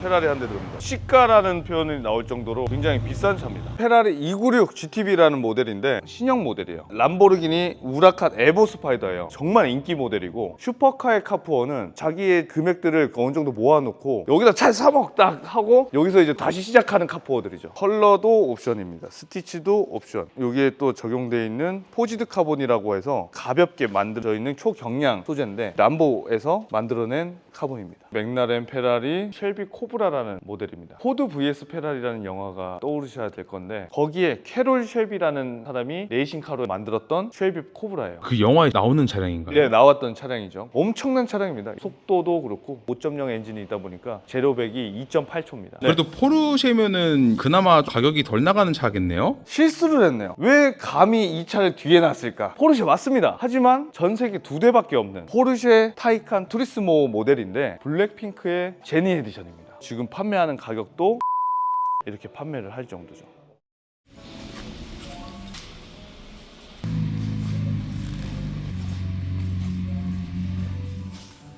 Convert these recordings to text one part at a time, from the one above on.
페라리 한 대 들어옵니다. 시가라는 표현이 나올 정도로 굉장히 비싼 차입니다. 페라리 296 GTB라는 모델인데 신형 모델이에요. 람보르기니 우라칸 에보 스파이더예요. 정말 인기 모델이고 슈퍼카의 카푸어는 자기의 금액들을 어느 정도 모아놓고 여기다 차 3억 딱 하고 여기서 이제 다시 시작하는 카푸어들이죠. 컬러도 옵션입니다. 스티치도 옵션. 여기에 또 적용되어 있는 포지드 카본이라고 해서 가볍게 만들어져 있는 초경량 소재인데 람보에서 만들어낸 카본입니다. 맥라렌, 페라리, 쉘비 코브라라는 모델입니다. 포드 vs 페라리라는 영화가 떠오르셔야 될 건데 거기에 캐롤 쉘비라는 사람이 레이싱카로 만들었던 쉘비 코브라예요. 그 영화에 나오는 차량인가요? 네, 나왔던 차량이죠. 엄청난 차량입니다. 속도도 그렇고 5.0 엔진이 있다 보니까 제로백이 2.8초입니다. 그래도 포르쉐면은 그나마 가격이 덜 나가는 차겠네요? 실수를 했네요. 왜 감히 이 차를 뒤에 놨을까? 포르쉐 맞습니다. 하지만 전 세계 2대밖에 없는 포르쉐 타이칸 투리스모 모델인데 블랙핑크의 제니 에디션입니다. 지금 판매하는 가격도 이렇게 판매를 할 정도죠.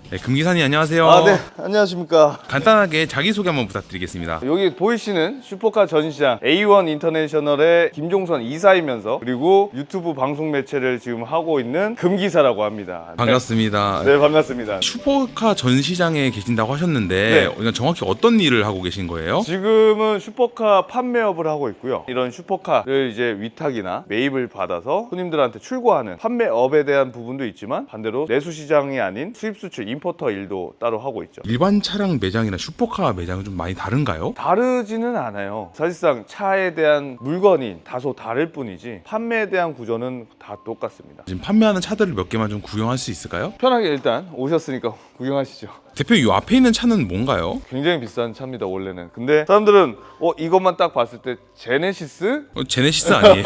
네, 금기사님 안녕하세요. 네. 안녕하십니까. 간단하게 자기소개 한번 부탁드리겠습니다. 여기 보이시는 슈퍼카 전시장 A1 인터내셔널의 김종선 이사이면서 그리고 유튜브 방송 매체를 지금 하고 있는 금기사라고 합니다. 반갑습니다. 네, 반갑습니다. 슈퍼카 전시장에 계신다고 하셨는데 네. 정확히 어떤 일을 하고 계신 거예요? 지금은 슈퍼카 판매업을 하고 있고요. 이런 슈퍼카를 이제 위탁이나 매입을 받아서 손님들한테 출고하는 판매업에 대한 부분도 있지만 반대로 내수 시장이 아닌 수입 수출 임포터 일도 따로 하고 있죠. 일반 차량 매장이나 슈퍼카 매장은 좀 많이 다른가요? 다르지는 않아요. 사실상 차에 대한 물건이 다소 다를 뿐이지 판매에 대한 구조는 다 똑같습니다. 지금 판매하는 차들을 몇 개만 좀 구경할 수 있을까요? 편하게 일단 오셨으니까 구경하시죠. 대표님 이 앞에 있는 차는 뭔가요? 굉장히 비싼 차입니다, 원래는. 근데 사람들은 이것만 딱 봤을 때 제네시스? 제네시스 아니에요?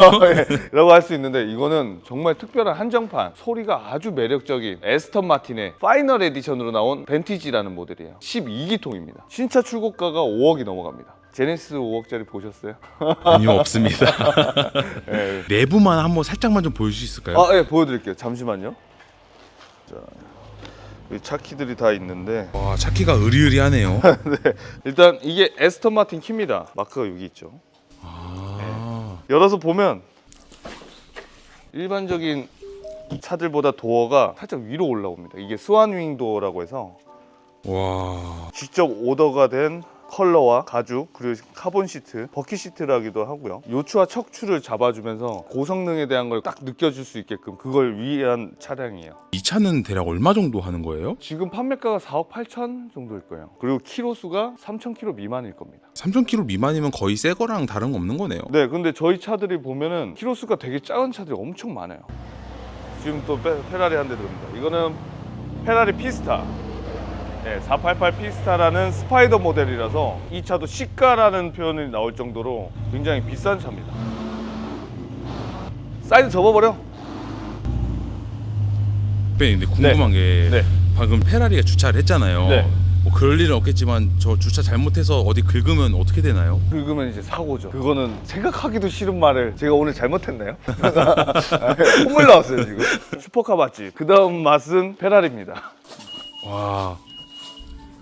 라고 할 수 있는데 이거는 정말 특별한 한정판, 소리가 아주 매력적인 에스턴 마틴의 파이널 에디션으로 나온 벤티지라는 모델이에요. 12기통입니다. 신차 출고가가 5억이 넘어갑니다. 제네시스 5억짜리 보셨어요? 아니요, 없습니다. 네. 내부만 한번 살짝만 좀 보여줄 수 있을까요? 네, 보여드릴게요. 잠시만요. 자, 여기 차 키들이 다 있는데 와, 차 키가 으리으리하네요. 네, 일단 이게 에스턴 마틴 키입니다. 마크가 여기 있죠. 열어서 보면 일반적인 차들보다 도어가 살짝 위로 올라옵니다. 이게 스완윙 도어라고 해서 와, 직접 오더가 된 컬러와 가죽 그리고 카본 시트, 버킷 시트라기도 하고요. 요추와 척추를 잡아주면서 고성능에 대한 걸 딱 느껴줄 수 있게끔 그걸 위한 차량이에요. 이 차는 대략 얼마 정도 하는 거예요? 지금 판매가가 4억 8천 정도일 거예요. 그리고 키로수가 3,000km 미만일 겁니다. 3,000km 미만이면 거의 새 거랑 다른 거 없는 거네요. 네, 근데 저희 차들이 보면은 키로수가 되게 작은 차들이 엄청 많아요. 지금 또 페라리 한 대 들어옵니다. 이거는 페라리 피스타. 네, 488 피스타라는 스파이더 모델이라서 이 차도 시가라는 표현이 나올 정도로 굉장히 비싼 차입니다. 사이드 접어버려. 근데 궁금한 게 네. 방금 페라리가 주차를 했잖아요. 네. 뭐 그럴 일은 없겠지만 저 주차 잘못해서 어디 긁으면 어떻게 되나요? 긁으면 이제 사고죠. 그거는 생각하기도 싫은 말을 제가 오늘 잘못했나요? 콧물 나왔어요 지금. 슈퍼카 맛집. 그 다음 맛은 페라리입니다. 와,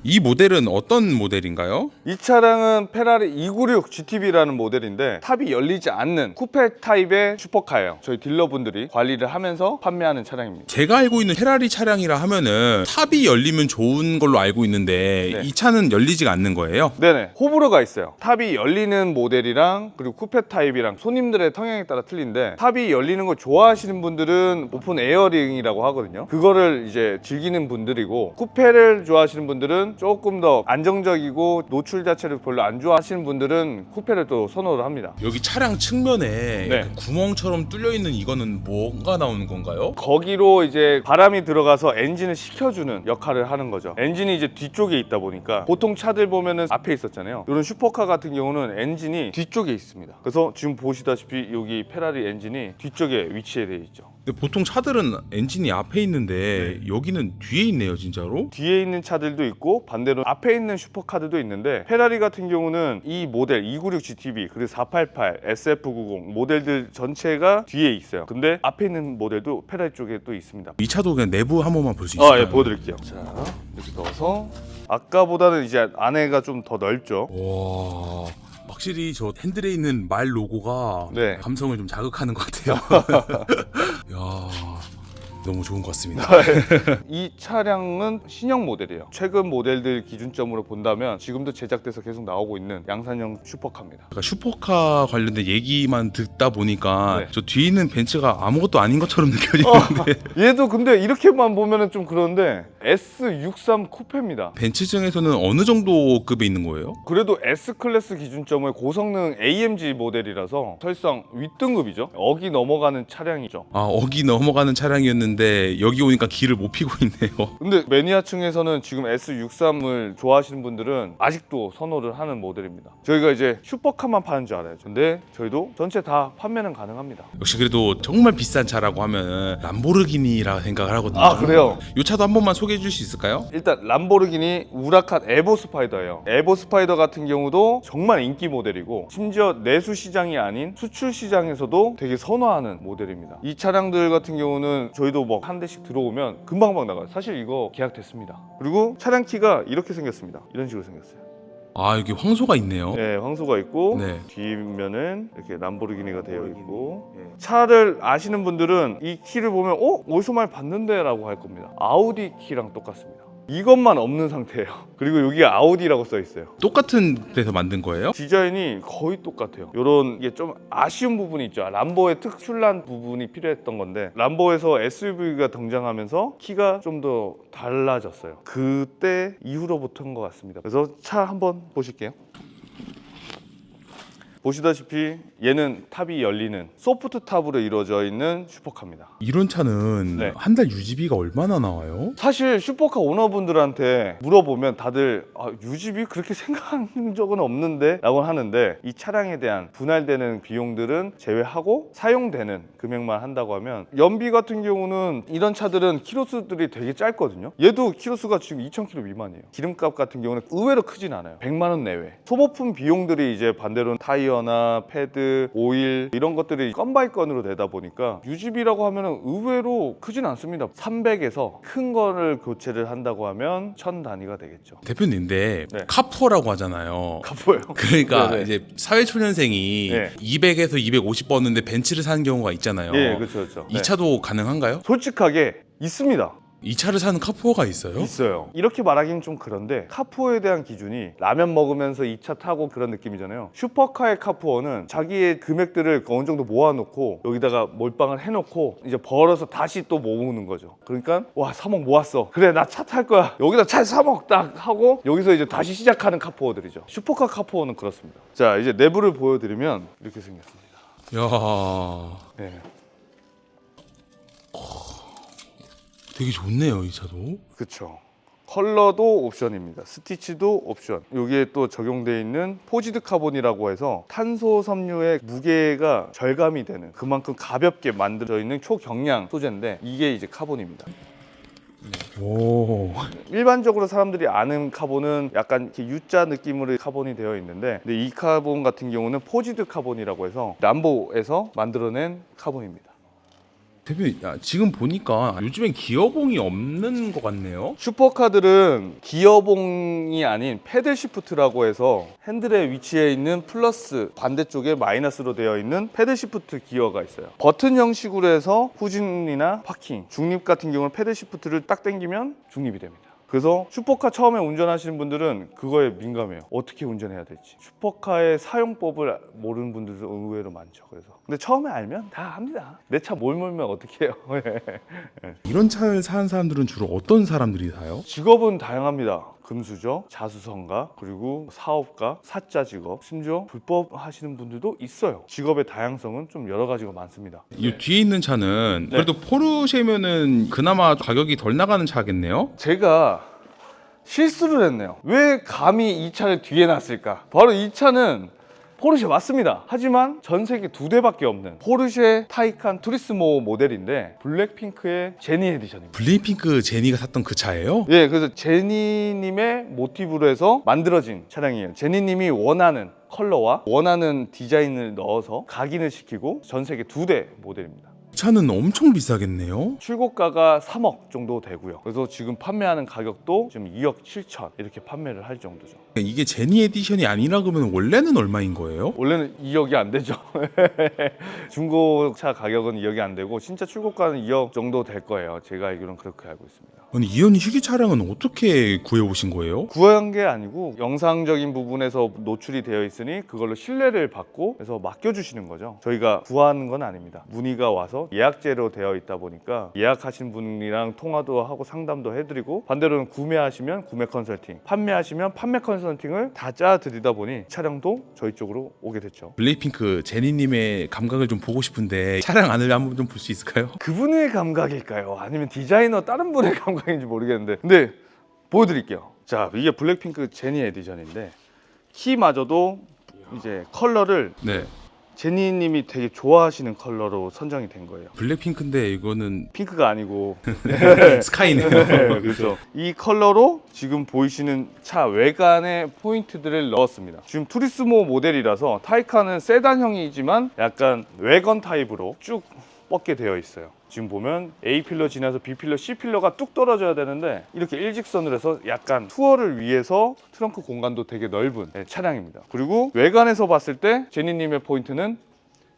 이 모델은 어떤 모델인가요? 이 차량은 페라리 296 GTB라는 모델인데 탑이 열리지 않는 쿠페 타입의 슈퍼카예요. 저희 딜러분들이 관리를 하면서 판매하는 차량입니다. 제가 알고 있는 페라리 차량이라 하면은 탑이 열리면 좋은 걸로 알고 있는데 네. 이 차는 열리지가 않는 거예요? 네네, 호불호가 있어요. 탑이 열리는 모델이랑 그리고 쿠페 타입이랑 손님들의 성향에 따라 틀린데 탑이 열리는 걸 좋아하시는 분들은 오픈 에어링이라고 하거든요. 그거를 이제 즐기는 분들이고 쿠페를 좋아하시는 분들은 조금 더 안정적이고 노출 자체를 별로 안 좋아하시는 분들은 쿠페를 또 선호를 합니다. 여기 차량 측면에 네. 약간 구멍처럼 뚫려 있는 이거는 뭐가 나오는 건가요? 거기로 이제 바람이 들어가서 엔진을 식혀주는 역할을 하는 거죠. 엔진이 이제 뒤쪽에 있다 보니까 보통 차들 보면은 앞에 있었잖아요. 이런 슈퍼카 같은 경우는 엔진이 뒤쪽에 있습니다. 그래서 지금 보시다시피 여기 페라리 엔진이 뒤쪽에 위치해 있죠. 근데 보통 차들은 엔진이 앞에 있는데 네. 여기는 뒤에 있네요, 진짜로. 뒤에 있는 차들도 있고 반대로 앞에 있는 슈퍼카들도 있는데 페라리 같은 경우는 이 모델 296 GTB 그리고 488, SF90 모델들 전체가 뒤에 있어요. 근데 앞에 있는 모델도 페라리 쪽에 또 있습니다. 이 차도 그냥 내부 한 번만 볼 수 있을까요? 예, 보여드릴게요. 자, 이렇게 넣어서 아까보다는 이제 안에가 좀 더 넓죠. 와, 확실히 저 핸들에 있는 말 로고가 네. 감성을 좀 자극하는 것 같아요. 야, 너무 좋은 것 같습니다. 이 차량은 신형 모델이에요. 최근 모델들 기준점으로 본다면 지금도 제작돼서 계속 나오고 있는 양산형 슈퍼카입니다. 그러니까 슈퍼카 관련된 얘기만 듣다 보니까 네. 저 뒤에 있는 벤츠가 아무것도 아닌 것처럼 느껴지는데 얘도 근데 이렇게만 보면은 좀 그런데 S63 쿠페입니다. 벤츠증에서는 어느 정도 급에 있는 거예요? 그래도 S클래스 기준점의 고성능 AMG 모델이라서 사실상 윗등급이죠. 억이 넘어가는 차량이죠. 아, 억이 넘어가는 차량이었는데 여기 오니까 길을 못 피고 있네요. 근데 매니아층에서는 지금 S63을 좋아하시는 분들은 아직도 선호를 하는 모델입니다. 저희가 이제 슈퍼카만 파는 줄 알아요. 근데 저희도 전체 다 판매는 가능합니다. 역시 그래도 정말 비싼 차라고 하면 람보르기니라 생각을 하거든요. 아, 그래요? 이 차도 한 번만 소개해 줄 수 있을까요? 일단 람보르기니 우라칸 에보 스파이더예요. 에보 스파이더 같은 경우도 정말 인기 모델이고 심지어 내수 시장이 아닌 수출 시장에서도 되게 선호하는 모델입니다. 이 차량들 같은 경우는 저희도 뭐 한 대씩 들어오면 금방금방 나가요. 사실 이거 계약됐습니다. 그리고 차량 키가 이렇게 생겼습니다. 이런 식으로 생겼어요. 아, 여기 황소가 있네요. 네, 황소가 있고 네. 뒷면은 이렇게 람보르기니가 되어 있고 차를 아시는 분들은 이 키를 보면 어디서 많이 봤는데 라고 할 겁니다. 아우디 키랑 똑같습니다. 이것만 없는 상태예요. 그리고 여기 아우디라고 써 있어요. 똑같은 데서 만든 거예요? 디자인이 거의 똑같아요. 이런 게 좀 아쉬운 부분이 있죠. 람보의 특출난 부분이 필요했던 건데 람보에서 SUV가 등장하면서 키가 좀 더 달라졌어요. 그때 이후로부터인 것 같습니다. 그래서 차 한번 보실게요. 보시다시피 얘는 탑이 열리는 소프트 탑으로 이루어져 있는 슈퍼카입니다. 이런 차는 네. 한 달 유지비가 얼마나 나와요? 사실 슈퍼카 오너분들한테 물어보면 다들 유지비 그렇게 생각한 적은 없는데 라고 하는데 이 차량에 대한 분할되는 비용들은 제외하고 사용되는 금액만 한다고 하면 연비 같은 경우는 이런 차들은 키로수들이 되게 짧거든요. 얘도 키로수가 지금 2,000km 미만이에요. 기름값 같은 경우는 의외로 크진 않아요. 100만 원 내외. 소모품 비용들이 이제 반대로는 타이어나 패드, 오일 이런 것들이 건 바이 건으로 되다 보니까 유지비라고 하면 의외로 크진 않습니다. 300에서 큰 거를 교체를 한다고 하면 1000 단위가 되겠죠. 대표님인데 네. 카푸어라고 하잖아요. 가보요. 그러니까 네네. 이제 사회초년생이 네. 200에서 250 버는데 벤츠를 사는 경우가 있잖아요. 예, 그렇죠, 그렇죠. 이 차도 가능한가요? 솔직하게 있습니다. 이 차를 사는 카푸어가 있어요? 있어요. 이렇게 말하기는 좀 그런데 카푸어에 대한 기준이 라면 먹으면서 이 차 타고 그런 느낌이잖아요. 슈퍼카의 카푸어는 자기의 금액들을 어느 정도 모아놓고 여기다가 몰빵을 해놓고 이제 벌어서 다시 또 모으는 거죠. 그러니까 와 3억 모았어. 그래 나 차 탈 거야. 여기다 차 3억 딱 하고 여기서 이제 다시 시작하는 카푸어들이죠. 슈퍼카 카푸어는 그렇습니다. 자 이제 내부를 보여드리면 이렇게 생겼습니다. 야, 네. 되게 좋네요, 이 차도. 그쵸. 컬러도 옵션입니다. 스티치도 옵션. 여기에 또 적용되어 있는 포지드 카본이라고 해서 탄소 섬유의 무게가 절감이 되는 그만큼 가볍게 만들어져 있는 초경량 소재인데 이게 이제 카본입니다. 오. 일반적으로 사람들이 아는 카본은 약간 이렇게 U자 느낌으로 카본이 되어 있는데 근데 이 카본 같은 경우는 포지드 카본이라고 해서 람보에서 만들어낸 카본입니다. 대표님, 지금 보니까 요즘엔 기어봉이 없는 것 같네요. 슈퍼카들은 기어봉이 아닌 패들 시프트라고 해서 핸들에 위치해 있는 플러스 반대쪽에 마이너스로 되어 있는 패들 시프트 기어가 있어요. 버튼 형식으로 해서 후진이나 파킹, 중립 같은 경우는 패들 시프트를 딱 당기면 중립이 됩니다. 그래서 슈퍼카 처음에 운전하시는 분들은 그거에 민감해요. 어떻게 운전해야 될지. 슈퍼카의 사용법을 모르는 분들도 의외로 많죠. 그래서 근데 처음에 알면 다 합니다. 내 차 뭘 몰면 어떻게 해요. 이런 차를 사는 사람들은 주로 어떤 사람들이 사요? 직업은 다양합니다. 금수저, 자수성가, 그리고 사업가, 사자 직업, 심지어 불법 하시는 분들도 있어요. 직업의 다양성은 좀 여러 가지가 많습니다. 이 뒤에 있는 차는 네. 그래도 포르쉐면은 그나마 가격이 덜 나가는 차겠네요? 제가 실수를 했네요. 왜 감히 이 차를 뒤에 놨을까? 바로 이 차는 포르쉐 맞습니다. 하지만 전 세계 2대밖에 없는 포르쉐 타이칸 투리스모 모델인데 블랙핑크의 제니 에디션입니다. 블랙핑크 제니가 샀던 그 차예요? 예, 그래서 제니님의 모티브로 해서 만들어진 차량이에요. 제니님이 원하는 컬러와 원하는 디자인을 넣어서 각인을 시키고 전 세계 2대 모델입니다. 차는 엄청 비싸겠네요. 출고가가 3억 정도 되고요. 그래서 지금 판매하는 가격도 지금 2억 7천 이렇게 판매를 할 정도죠. 이게 제니 에디션이 아니라 그러면 원래는 얼마인 거예요? 원래는 2억이 안 되죠. 중고차 가격은 2억이 안 되고 진짜 출고가는 2억 정도 될 거예요. 제가 알기로는 그렇게 알고 있습니다. 아니 이런 희귀 차량은 어떻게 구해오신 거예요? 구한 게 아니고 영상적인 부분에서 노출이 되어 있으니 그걸로 신뢰를 받고 그래서 맡겨주시는 거죠. 저희가 구하는 건 아닙니다. 문의가 와서 예약제로 되어 있다 보니까 예약하신 분이랑 통화도 하고 상담도 해드리고 반대로는 구매하시면 구매 컨설팅, 판매하시면 판매 컨설팅을 다 짜드리다 보니 차량도 저희 쪽으로 오게 됐죠. 블랙핑크 제니님의 감각을 좀 보고 싶은데 차량 안을 한번 좀 볼 수 있을까요? 그분의 감각일까요? 아니면 디자이너 다른 분의 감각인지 모르겠는데 근데 보여드릴게요. 자, 이게 블랙핑크 제니 에디션인데 키마저도 이제 컬러를 네. 제니님이 되게 좋아하시는 컬러로 선정이 된 거예요. 블랙핑크인데 이거는 핑크가 아니고 스카이네요. 네, 그렇죠. 이 컬러로 지금 보이시는 차 외관에 포인트들을 넣었습니다. 지금 투리스모 모델이라서 타이칸은 세단형이지만 약간 외건 타입으로 쭉 뻗게 되어 있어요. 지금 보면 A 필러 지나서 B 필러, C 필러가 뚝 떨어져야 되는데 이렇게 일직선으로 해서 약간 투어를 위해서 트렁크 공간도 되게 넓은 차량입니다. 그리고 외관에서 봤을 때 제니님의 포인트는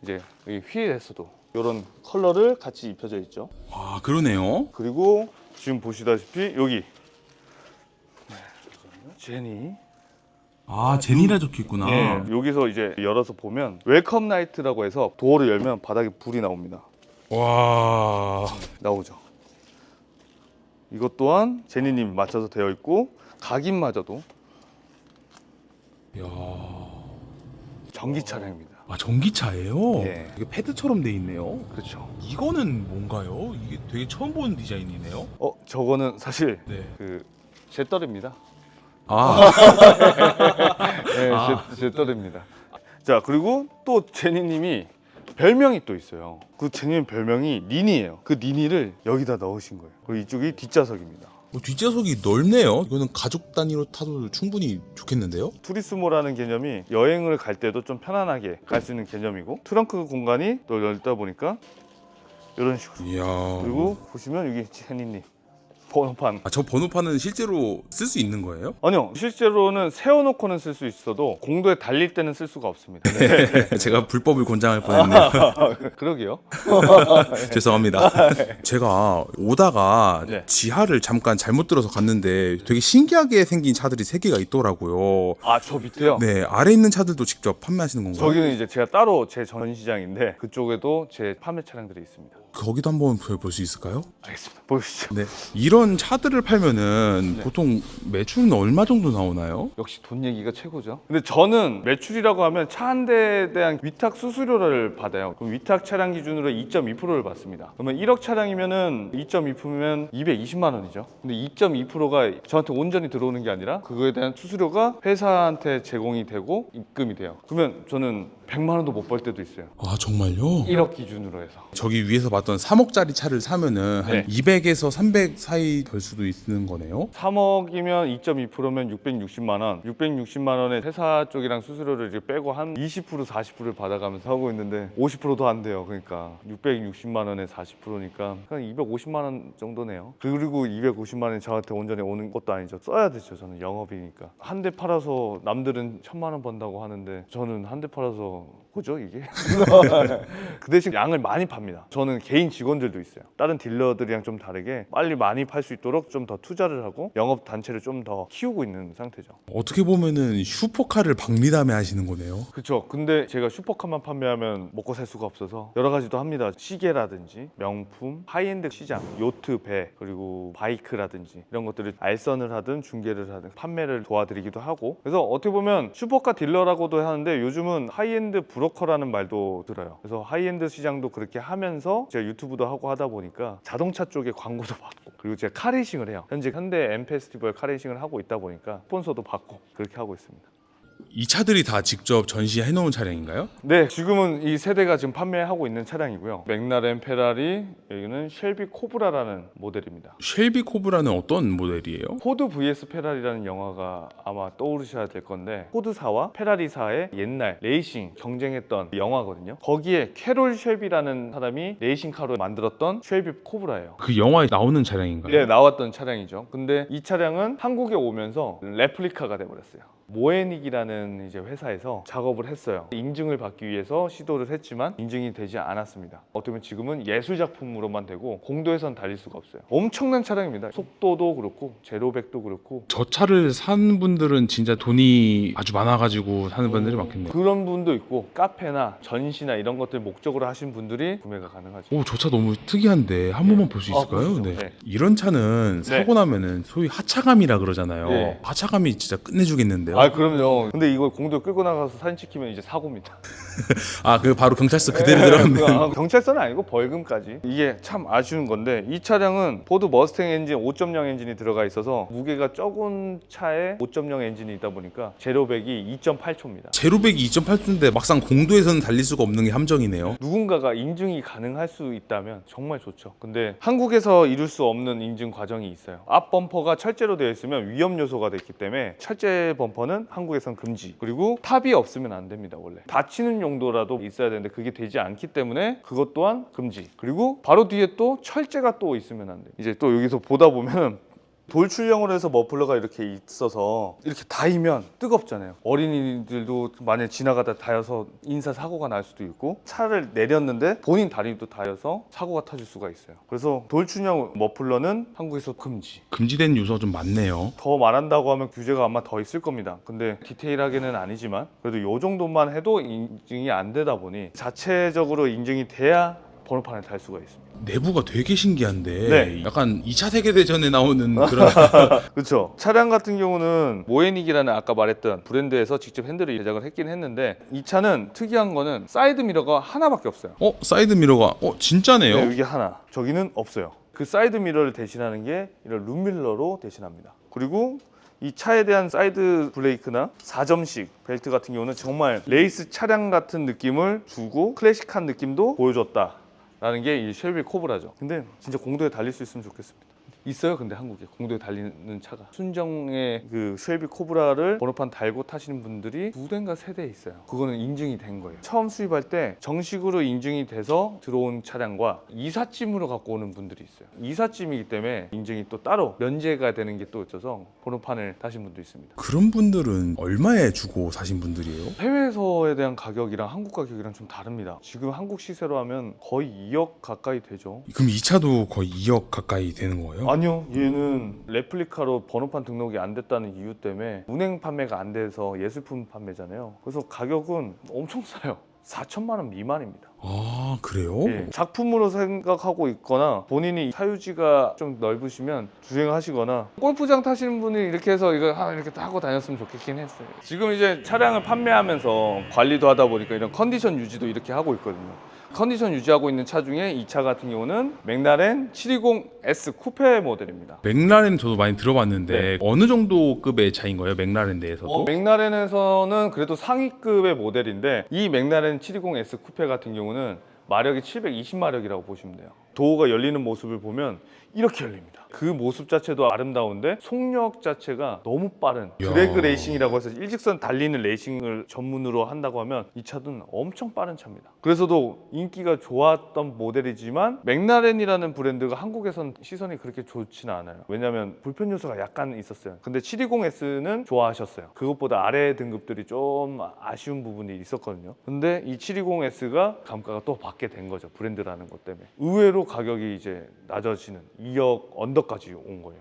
이제 이 휠에서도 이런 컬러를 같이 입혀져 있죠. 아 그러네요. 그리고 지금 보시다시피 여기 제니 아 제니라 적혀있구나. 예, 여기서 이제 열어서 보면 웰컴 나이트라고 해서 도어를 열면 바닥에 불이 나옵니다. 와. 나오죠. 이것 또한 제니님 맞춰서 되어 있고 각인마저도 야. 전기 차량입니다. 아 전기차예요? 예. 이게 패드처럼 돼 있네요. 그렇죠. 이거는 뭔가요? 이게 되게 처음 보는 디자인이네요. 저거는 사실 네. 제 떨입니다. 아. 네, 제 떨입니다. 자, 그리고 또 제니님이 별명이 또 있어요. 그 제니님 별명이 니니예요. 그 니니를 여기다 넣으신 거예요. 그리고 이쪽이 뒷좌석입니다. 뒷좌석이 넓네요. 이거는 가족 단위로 타도 충분히 좋겠는데요? 투리스모라는 개념이 여행을 갈 때도 좀 편안하게 갈 수 있는 개념이고 트렁크 공간이 또 넓다 보니까 이런 식으로. 이야. 그리고 보시면 여기 제니님 번호판. 아, 저 번호판은 실제로 쓸 수 있는 거예요? 아니요, 실제로는 세워놓고는 쓸 쓸 수 있어도 공도에 달릴 때는 쓸 수가 없습니다. 제가 불법을 권장할 뻔했네요. 그러게요. 죄송합니다. 제가 오다가 네. 지하를 잠깐 잘못 들어서 갔는데 되게 신기하게 생긴 차들이 3개가 있더라고요. 아, 저 밑에요? 네, 아래 있는 차들도 직접 판매하시는 건가요? 저기는 이제 제가 따로 제 전시장인데 그쪽에도 제 판매 차량들이 있습니다. 거기도 한번 볼 수 있을까요? 알겠습니다. 보시죠. 네. 이런 차들을 팔면은 네. 보통 매출은 얼마 정도 나오나요? 역시 돈 얘기가 최고죠. 근데 저는 매출이라고 하면 차 한 대에 대한 위탁 수수료를 받아요. 그럼 위탁 차량 기준으로 2.2%를 받습니다. 그러면 1억 차량이면은 2.2%면 220만 원이죠. 근데 2.2%가 저한테 온전히 들어오는 게 아니라 그거에 대한 수수료가 회사한테 제공이 되고 입금이 돼요. 그러면 저는 100만 원도 못 벌 때도 있어요. 아 정말요? 1억 기준으로 해서. 저기 위에서 봤던 3억짜리 차를 사면은 한 네. 200에서 300 사이 벌 수도 있는 거네요? 3억이면 2.2%면 660만 원. 660만 원에 회사 쪽이랑 수수료를 이제 빼고 한 20% 40%를 받아가면서 하고 있는데 50%도 안 돼요. 그러니까 660만 원에 40%니까 한 250만 원 정도네요. 그리고 250만 원이 저한테 온전히 오는 것도 아니죠. 써야 되죠. 저는 영업이니까. 한 대 팔아서 남들은 1000만 원 번다고 하는데 저는 한 대 팔아서 뭐죠 이게? 그 대신 양을 많이 팝니다. 저는 개인 직원들도 있어요. 다른 딜러들이랑 좀 다르게 빨리 많이 팔 수 있도록 좀 더 투자를 하고 영업 단체를 좀 더 키우고 있는 상태죠. 어떻게 보면은 슈퍼카를 박리담에 하시는 거네요. 그렇죠. 근데 제가 슈퍼카만 판매하면 먹고 살 수가 없어서 여러 가지도 합니다. 시계라든지 명품, 하이엔드 시장, 요트, 배, 그리고 바이크라든지 이런 것들을 알선을 하든 중개를 하든 판매를 도와드리기도 하고 그래서 어떻게 보면 슈퍼카 딜러라고도 하는데 요즘은 하이엔드 브로커라는 말도 들어요. 그래서 하이엔드 시장도 그렇게 하면서 제가 유튜브도 하고 하다 보니까 자동차 쪽에 광고도 받고 그리고 제가 카레이싱을 해요. 현재 현대 M 페스티벌 카레이싱을 하고 있다 보니까 스폰서도 받고 그렇게 하고 있습니다. 이 차들이 다 직접 전시해 놓은 차량인가요? 네, 지금은 이 세대가 지금 판매하고 있는 차량이고요. 맥라렌, 페라리, 여기는 쉘비 코브라라는 모델입니다. 쉘비 코브라는 어떤 모델이에요? 포드 vs 페라리라는 영화가 아마 떠오르셔야 될 건데, 포드사와 페라리사의 옛날 레이싱 경쟁했던 영화거든요. 거기에 캐롤 쉘비라는 사람이 레이싱카로 만들었던 쉘비 코브라예요. 그 영화에 나오는 차량인가요? 네, 나왔던 차량이죠. 근데 이 차량은 한국에 오면서 레플리카가 돼버렸어요. 모에닉이라는 이제 회사에서 작업을 했어요. 인증을 받기 위해서 시도를 했지만 인증이 되지 않았습니다. 어떻게 보면 지금은 예술 작품으로만 되고 공도에선 달릴 수가 없어요. 엄청난 차량입니다. 속도도 그렇고 제로백도 그렇고. 저 차를 산 분들은 진짜 돈이 아주 많아가지고 사는 분들이 많겠네요. 그런 분도 있고 카페나 전시나 이런 것들 목적으로 하신 분들이 구매가 가능하죠. 오, 저 차 너무 특이한데 한 번만 볼 수 있을까요? 보시죠. 네. 네. 이런 차는 사고 나면은 소위 하차감이라 그러잖아요. 네. 하차감이 진짜 끝내주겠는데요. 아, 그럼요. 근데 이걸 공도 끌고 나가서 사진 찍히면 이제 사고입니다. 아, 그 바로 경찰서 그대로 들어가면. 경찰서는 아니고 벌금까지. 이게 참 아쉬운 건데, 이 차량은 포드 머스탱 엔진 5.0 엔진이 들어가 있어서 무게가 적은 차에 5.0 엔진이 있다 보니까 제로백이 2.8초입니다. 제로백이 2.8초인데 막상 공도에서는 달릴 수가 없는 게 함정이네요. 누군가가 인증이 가능할 수 있다면 정말 좋죠. 근데 한국에서 이룰 수 없는 인증 과정이 있어요. 앞 범퍼가 철제로 되어 있으면 위험 요소가 됐기 때문에 철제 범퍼는 한국에선 금지. 그리고 탑이 없으면 안 됩니다. 원래 받치는 용도라도 있어야 되는데 그게 되지 않기 때문에 그것 또한 금지. 그리고 바로 뒤에 또 철제가 또 있으면 안 돼. 이제 또 여기서 보다 보면 돌출형으로 해서 머플러가 이렇게 있어서 이렇게 닿으면 뜨겁잖아요. 어린이들도 만약에 지나가다 닿아서 인사사고가 날 수도 있고, 차를 내렸는데 본인 다리도 닿아서 사고가 터질 수가 있어요. 그래서 돌출형 머플러는 한국에서 금지. 금지된 요소가 좀 많네요. 더 말한다고 하면 규제가 아마 더 있을 겁니다. 근데 디테일하게는 아니지만 그래도 이 정도만 해도 인증이 안 되다 보니 자체적으로 인증이 돼야 번호판에 달 수가 있습니다. 내부가 되게 신기한데 네. 약간 2차 세계대전에 나오는 그런 그렇죠. 차량 같은 경우는 모에닉이라는 아까 말했던 브랜드에서 직접 핸들을 제작을 했긴 했는데, 이 차는 특이한 거는 사이드 미러가 하나밖에 없어요. 사이드 미러가 진짜네요. 네, 이게 하나. 저기는 없어요. 그 사이드 미러를 대신하는 게 이런 룸밀러로 대신합니다. 그리고 이 차에 대한 사이드 브레이크나 4점식 벨트 같은 경우는 정말 레이스 차량 같은 느낌을 주고 클래식한 느낌도 보여줬다라는 게 이 쉘비 코브라죠. 근데 진짜 공도에 달릴 수 있으면 좋겠습니다. 있어요. 근데 한국에 공도에 달리는 차가 순정의 그 쉘비 코브라를 번호판 달고 타시는 분들이 두 대인가 세 대 있어요. 그거는 인증이 된 거예요. 처음 수입할 때 정식으로 인증이 돼서 들어온 차량과 이삿짐으로 갖고 오는 분들이 있어요. 이삿짐이기 때문에 인증이 또 따로 면제가 되는 게 또 있어서 번호판을 타신 분도 있습니다. 그런 분들은 얼마에 주고 사신 분들이에요? 해외에서에 대한 가격이랑 한국 가격이랑 좀 다릅니다. 지금 한국 시세로 하면 거의 2억 가까이 되죠. 그럼 이 차도 거의 2억 가까이 되는 거예요? 아니요, 얘는 레플리카로 번호판 등록이 안 됐다는 이유 때문에 운행 판매가 안 돼서 예술품 판매잖아요. 그래서 가격은 엄청 싸요. 4천만 원 미만입니다. 아, 그래요? 예, 작품으로 생각하고 있거나 본인이 사유지가 좀 넓으시면 주행하시거나 골프장 타시는 분이 이렇게 해서 이거 하나 이렇게 하고 다녔으면 좋겠긴 했어요. 지금 이제 차량을 판매하면서 관리도 하다 보니까 이런 컨디션 유지도 이렇게 하고 있거든요. 컨디션 유지하고 있는 차 중에 이 차 같은 경우는 맥라렌 720S 쿠페 모델입니다. 맥라렌 저도 많이 들어봤는데 네. 어느 정도 급의 차인 거예요? 맥라렌 내에서도? 맥라렌에서는 그래도 상위급의 모델인데, 이 맥라렌 720S 쿠페 같은 경우는 마력이 720마력이라고 보시면 돼요. 도어가 열리는 모습을 보면 이렇게 열립니다. 그 모습 자체도 아름다운데 속력 자체가 너무 빠른 드래그 레이싱이라고 해서 일직선 달리는 레이싱을 전문으로 한다고 하면 이 차는 엄청 빠른 차입니다. 그래서도 인기가 좋았던 모델이지만 맥라렌이라는 브랜드가 한국에선 시선이 그렇게 좋지는 않아요. 왜냐하면 불편 요소가 약간 있었어요. 근데 720S는 좋아하셨어요. 그것보다 아래 등급들이 좀 아쉬운 부분이 있었거든요. 근데 이 720S가 감가가 또 받게 된 거죠. 브랜드라는 것 때문에. 의외로 가격이 이제 낮아지는 2억 언더까지 온 거예요.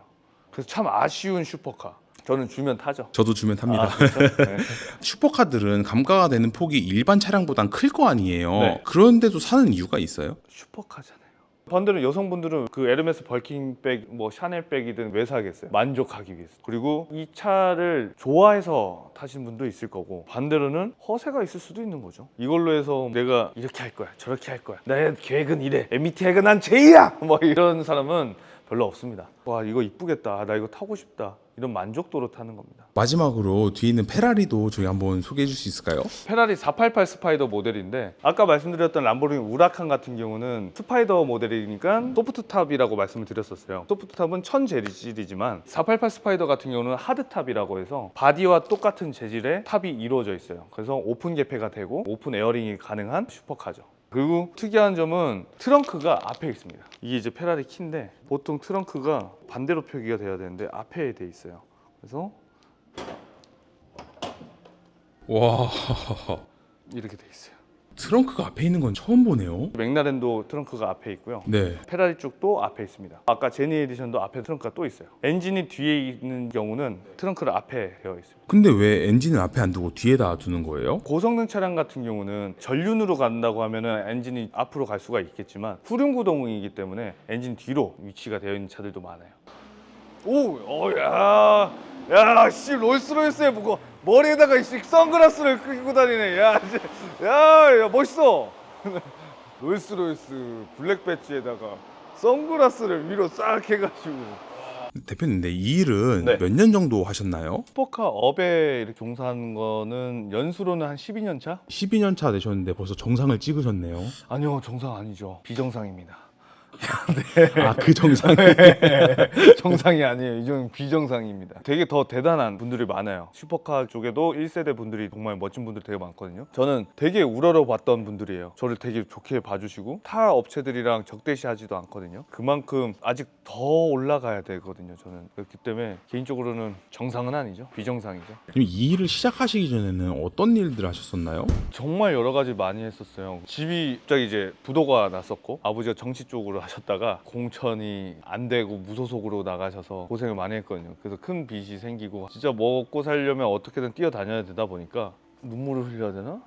그래서 참 아쉬운 슈퍼카. 저는 주면 타죠. 저도 주면 탑니다. 그렇죠? 네. 슈퍼카들은 감가가 되는 폭이 일반 차량보단 클 거 아니에요. 네. 그런데도 사는 이유가 있어요? 슈퍼카잖아요. 반대로 여성분들은 그 에르메스 벌킹백, 뭐 샤넬백이든 왜 사겠어요? 만족하기 위해서. 그리고 이 차를 좋아해서 타신 분도 있을 거고, 반대로는 허세가 있을 수도 있는 거죠. 이걸로 해서 내가 이렇게 할 거야, 저렇게 할 거야, 나의 계획은 이래, MBTI가 난 J야! 뭐 이런 사람은 별로 없습니다. 와, 이거 이쁘겠다, 나 이거 타고 싶다, 이런 만족도로 타는 겁니다. 마지막으로 뒤에 있는 페라리도 저희 한번 소개해 줄 수 있을까요? 페라리 488 스파이더 모델인데 아까 말씀드렸던 람보르기니 우라칸 같은 경우는 스파이더 모델이니까 소프트탑이라고 말씀을 드렸었어요. 소프트탑은 1000 재질이지만 488 스파이더 같은 경우는 하드탑이라고 해서 바디와 똑같은 재질의 탑이 이루어져 있어요. 그래서 오픈 개폐가 되고 오픈 에어링이 가능한 슈퍼카죠. 그리고 특이한 점은 트렁크가 앞에 있습니다. 이게 이제 페라리 키인데 보통 트렁크가 반대로 표기가 돼야 되는데 앞에 돼 있어요. 그래서 와, 이렇게 돼 있어요. 트렁크가 앞에 있는 건 처음 보네요. 맥라렌도 트렁크가 앞에 있고요. 네. 페라리 쪽도 앞에 있습니다. 아까 제니 에디션도 앞에 트렁크가 또 있어요. 엔진이 뒤에 있는 경우는 트렁크를 앞에 되어 있습니다. 근데 왜 엔진을 앞에 안 두고 뒤에다 두는 거예요? 고성능 차량 같은 경우는 전륜으로 간다고 하면은 엔진이 앞으로 갈 수가 있겠지만 후륜 구동이기 때문에 엔진 뒤로 위치가 되어 있는 차들도 많아요. 오, 야, 씨 롤스로이스에 뭐고 머리에다가 선글라스를 끼고 다니네. 야, 멋있어. 롤스로이스 블랙 배지에다가 선글라스를 위로 싹 해가지고. 대표님, 근데 이 일은 네. 몇 년 정도 하셨나요? 슈퍼카 업에 이렇게 종사하는 거는 연수로는 한 12년 차? 12년 차 되셨는데 벌써 정상을 찍으셨네요. 아니요, 정상 아니죠. 비정상입니다. 아, 그 정상. 정상이 아니에요. 이건 비정상입니다. 되게 더 대단한 분들이 많아요. 슈퍼카 쪽에도 1세대 분들이 정말 멋진 분들이 되게 많거든요. 저는 되게 우러러 봤던 분들이에요. 저를 되게 좋게 봐주시고 타 업체들이랑 적대시하지도 않거든요. 그만큼 아직 더 올라가야 되거든요. 저는 그렇기 때문에 개인적으로는 정상은 아니죠. 비정상이죠. 그럼 이 일을 시작하시기 전에는 어떤 일들 하셨었나요? 정말 여러 가지 많이 했었어요. 집이 갑자기 이제 부도가 났었고 아버지가 정치 쪽으로 하셨다가 공천이 안 되고 무소속으로 나가셔서 고생을 많이 했거든요. 그래서 큰 빚이 생기고 진짜 먹고 살려면 어떻게든 뛰어다녀야 되다 보니까 눈물을 흘려야 되나?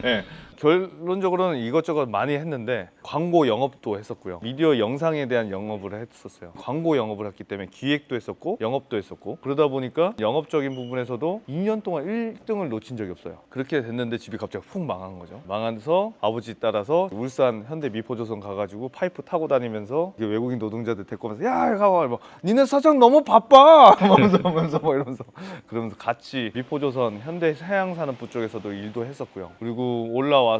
네. 결론적으로는 이것저것 많이 했는데 광고 영업도 했었고요. 미디어 영상에 대한 영업을 했었어요. 광고 영업을 했기 때문에 기획도 했었고 영업도 했었고 그러다 보니까 영업적인 부분에서도 2년 동안 1등을 놓친 적이 없어요. 그렇게 됐는데 집이 갑자기 푹 망한 거죠. 망해서 아버지 따라서 울산 현대 미포조선 가가지고 파이프 타고 다니면서 외국인 노동자들 데리고 오면서 야 가봐 뭐 니네 사장 너무 바빠 하면서 뭐 이러면서 그러면서 같이 미포조선 현대 해양산업부 쪽에서도 일도 했었고요. 그리고 올라와서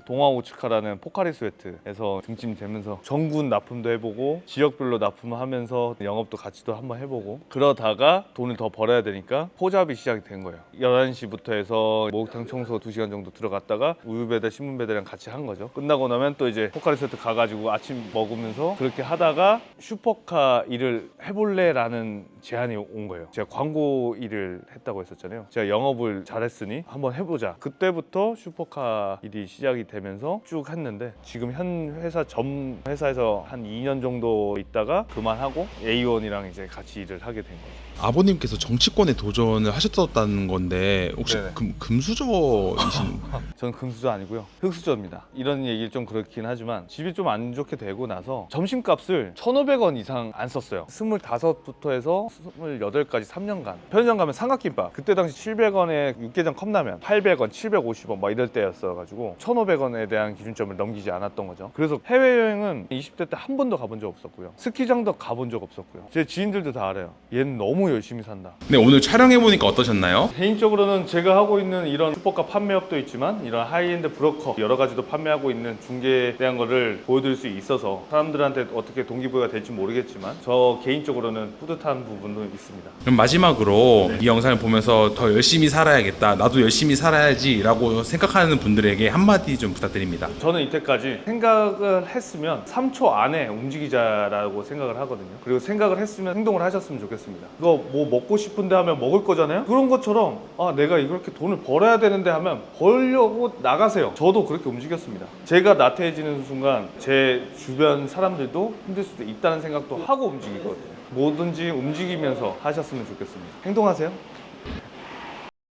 동아오츠카라는 포카리 스웨트에서 등짐되면서 전군 납품도 해보고 지역별로 납품하면서 영업도 같이도 한번 해보고 그러다가 돈을 더 벌어야 되니까 포잡이 시작이 된 거예요. 11시부터 해서 목욕탕 청소 2시간 정도 들어갔다가 우유 배달 신문 배달이랑 같이 한 거죠. 끝나고 나면 또 이제 포카리 스웨트 가가지고 아침 먹으면서 그렇게 하다가 슈퍼카 일을 해볼래? 라는 제안이 온 거예요. 제가 광고 일을 했다고 했었잖아요. 제가 영업을 잘했으니 한번 해보자. 그때부터 슈퍼카 일이 시작이 되면서 쭉 했는데 지금 현 회사 전 회사에서 한 2년 정도 있다가 그만하고 A1이랑 이제 같이 일을 하게 된 거예요. 아버님께서 정치권에 도전을 하셨었다는 건데 혹시 네네. 금수저이신? 저는 금수저 아니고요. 흑수저입니다. 이런 얘기 좀 그렇긴 하지만 집이 좀 안 좋게 되고 나서 점심값을 1,500원 이상 안 썼어요. 25부터 해서 28까지 3년간 편의점 가면 삼각김밥 그때 당시 700원에 육개장 컵라면 800원, 750원 막 이럴 때였어가지고 1,500원에 대한 기준점을 넘기지 않았던 거죠. 그래서 해외여행은 20대 때 한 번도 가본 적 없었고요. 스키장도 가본 적 없었고요. 제 지인들도 다 알아요. 얘는 너무 열심히 산다. 네, 오늘 촬영해보니까 어떠셨나요? 개인적으로는 제가 하고 있는 이런 슈퍼카 판매업도 있지만 이런 하이엔드 브로커 여러 가지도 판매하고 있는 중개에 대한 거를 보여드릴 수 있어서 사람들한테 어떻게 동기부여가 될지 모르겠지만 저 개인적으로는 뿌듯한 부분도 있습니다. 그럼 마지막으로 이 영상을 보면서 더 열심히 살아야겠다, 나도 열심히 살아야지 라고 생각하는 분들에게 한마디 좀 부탁드립니다. 저는 이때까지 생각을 했으면 3초 안에 움직이자라고 생각을 하거든요. 그리고 생각을 했으면 행동을 하셨으면 좋겠습니다. 이거 뭐 먹고 싶은데 하면 먹을 거잖아요. 그런 것처럼 아 내가 이렇게 돈을 벌어야 되는데 하면 벌려고 나가세요. 저도 그렇게 움직였습니다. 제가 나태해지는 순간 제 주변 사람들도 힘들 수도 있다는 생각도 하고 움직이거든요. 뭐든지 움직이면서 하셨으면 좋겠습니다. 행동하세요.